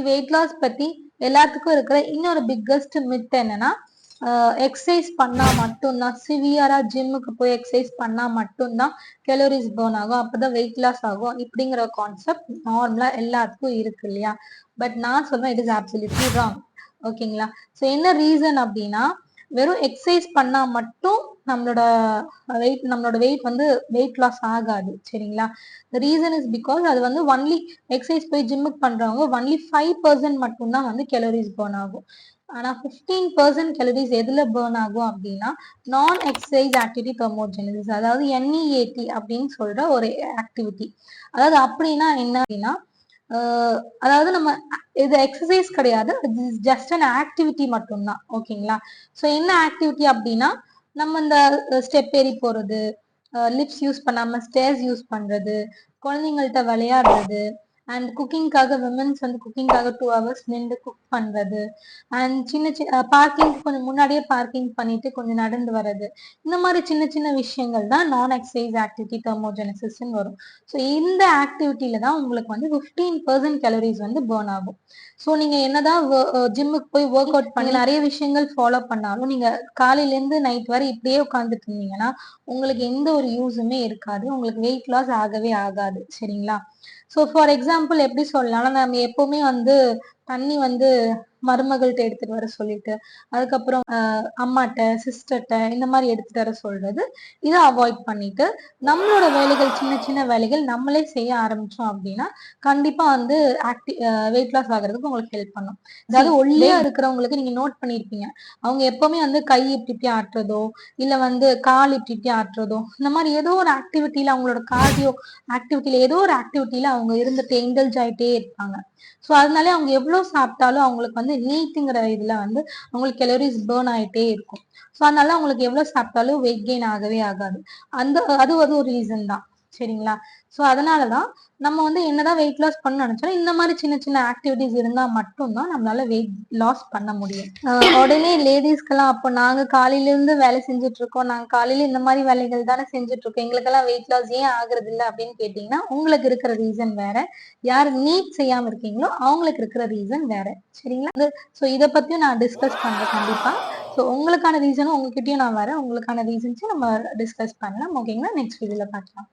Weight loss பத்தி எல்லாத்துக்கும் இருக்கிற இன்னொரு பிக்கஸ்ட் மித் என்னன்னா, எக்ஸசைஸ் பண்ணா மட்டும்தான், சிவியரா ஜிம்முக்கு போய் எக்ஸசைஸ் பண்ணா மட்டும்தான் கலோரிஸ் பர்ன் ஆகும், அப்பதான் வெயிட் லாஸ் ஆகும் இப்படிங்கிற கான்செப்ட் நார்மலா எல்லாத்துக்கும் இருக்கு இல்லையா? பட் நான் சொல்றேன் இட் இஸ் அப்சல்யூட்லி ராங். ஓகேங்களா? ஸோ என்ன ரீசன் அப்படின்னா, வெறும் எக்ஸசைஸ் பண்ணா மட்டும் நம்மளோட வெயிட் வந்து வெயிட் லாஸ் ஆகாது. சரிங்களா? த ரீசன் இஸ் பிகாஸ் அது வந்து ஒன்லி எக்ஸசைஸ் போய் ஜிம்முக்கு பண்றவங்க ஒன்லி 5% மட்டும்தான் வந்து கலோரிஸ் பர்ன் ஆகும். ஆனா 15% கலோரிஸ் எதுல பர்ன் ஆகும் அப்படின்னா, நான் எக்ஸசைஸ் ஆக்டிவிட்டி தெர்மோஜெனிசிஸ், அதாவது NEAT அப்படின்னு சொல்ற ஒரு ஆக்டிவிட்டி. அதாவது அப்படின்னா என்ன அப்படின்னா, அதாவது நம்ம இது எக்ஸசைஸ் கிடையாது, ஜஸ்ட் அன் ஆக்டிவிட்டி மட்டும்தான். ஓகேங்களா? ஸோ என்ன ஆக்டிவிட்டி அப்படின்னா, நம்ம இந்த ஸ்டெப் ஏறி போறது, லிப்ஸ் யூஸ் பண்ணாம ஸ்டேர்ஸ் யூஸ் பண்றது, குழந்தைங்கள்ட்ட விளையாடுறது, அண்ட் குக்கிங்காக விமன்ஸ் வந்து குக்கிங்காக 2 hours நின்று குக் பண்றது, அண்ட் சின்ன சின்ன பார்க்கிங் கொஞ்சம் முன்னாடியே பார்க்கிங் பண்ணிட்டு கொஞ்சம் நடந்து வர்றது, இந்த மாதிரி சின்ன சின்ன விஷயங்கள் தான் நான் எக்ஸசைஸ் ஆக்டிவிட்டி தெர்மோஜெனிசிஸ்ன்னு வரும். ஸோ இந்த ஆக்டிவிட்டியில தான் உங்களுக்கு வந்து 15% கலோரிஸ் வந்து பர்ன் ஆகும். ஸோ நீங்க என்னதான் ஜிம்முக்கு போய் ஒர்க் அவுட் பண்ணி நிறைய விஷயங்கள் ஃபாலோ பண்ணாலும், நீங்க காலையில இருந்து நைட் வரை இப்படியே உட்கார்ந்துட்டு இருந்தீங்கன்னா உங்களுக்கு எந்த ஒரு யூஸுமே இருக்காது, உங்களுக்கு வெயிட் லாஸ் ஆகவே ஆகாது. சரிங்களா? ஸோ ஃபார் எக்ஸாம்பிள் எப்படி சொல்லலாம்னா, நம்ம எப்பவுமே வந்து தண்ணி வந்து மருமகள்கிட்ட எடுத்துட்டு வர சொல்லிட்டு, அதுக்கப்புறம் அம்மாட்ட, சிஸ்டர்ட்ட இந்த மாதிரி எடுத்துட்டு வர சொல்றது, இதை அவாய்ட் பண்ணிட்டு நம்மளோட வேலைகள், சின்ன சின்ன வேலைகள் நம்மளே செய்ய ஆரம்பிச்சோம் அப்படின்னா கண்டிப்பா வந்து வெயிட் லாஸ் ஆகுறதுக்கு உங்களுக்கு ஹெல்ப் பண்ணும். அதாவது ஒல்லியா இருக்கிறவங்களுக்கு நீங்க நோட் பண்ணிருப்பீங்க, அவங்க எப்பவுமே வந்து கை இப்படி இப்படி ஆட்டுறதோ, இல்ல வந்து கால் இப்படி இப்படி ஆட்டுறதோ, இந்த மாதிரி ஏதோ ஒரு ஆக்டிவிட்டியில, அவங்களோட கார்டியோ ஆக்டிவிட்டியில ஏதோ ஒரு ஆக்டிவிட்டியில அவங்க இருந்துட்டு இண்டல்ஜ் ஆயிட்டே இருப்பாங்க. ஸோ அதனாலே அவங்க எவ்வளவு சாப்பிட்டாலும் அவங்களுக்கு வந்து நீட்டுங்கிற இதுல வந்து அவங்களுக்கு கலோரிஸ் பர்ன் ஆயிட்டே இருக்கும். ஸோ அதனால அவங்களுக்கு எவ்வளவு சாப்பிட்டாலும் வெயிட் கெயின் ஆகவே ஆகாது. அது ஒரு ரீசன் தான். சரிங்களா? ஸோ அதனாலதான் நம்ம வந்து என்னதான் வெயிட் லாஸ் பண்ண நினைச்சாலும் இந்த மாதிரி சின்ன சின்ன ஆக்டிவிட்டிஸ் இருந்தா மட்டும்தான் நம்மளால வெயிட் லாஸ் பண்ண முடியும். உடனே லேடிஸ்க்கெல்லாம் அப்போ நாங்க காலையில இருந்து வேலை செஞ்சுட்டு இருக்கோம், நாங்க காலையில இந்த மாதிரி வேலைகள் தானே செஞ்சுட்டு இருக்கோம், எங்களுக்கெல்லாம் வெயிட் லாஸ் ஏன் ஆகுறது இல்லை அப்படின்னு கேட்டீங்கன்னா, உங்களுக்கு இருக்கிற ரீசன் வேற, யார் நீட் செய்யாம இருக்கீங்களோ அவங்களுக்கு இருக்கிற ரீசன் வேற. சரிங்களா? ஸோ இதை பத்தியும் நான் டிஸ்கஸ் பண்றேன் கண்டிப்பா. ஸோ உங்களுக்கான ரீசனும் உங்ககிட்டயும் நான் வரேன், உங்களுக்கான ரீசன்ஸும் நம்ம டிஸ்கஸ் பண்ணலாம். ஓகேங்களா? நெக்ஸ்ட் வீடியோல பார்க்கலாம்.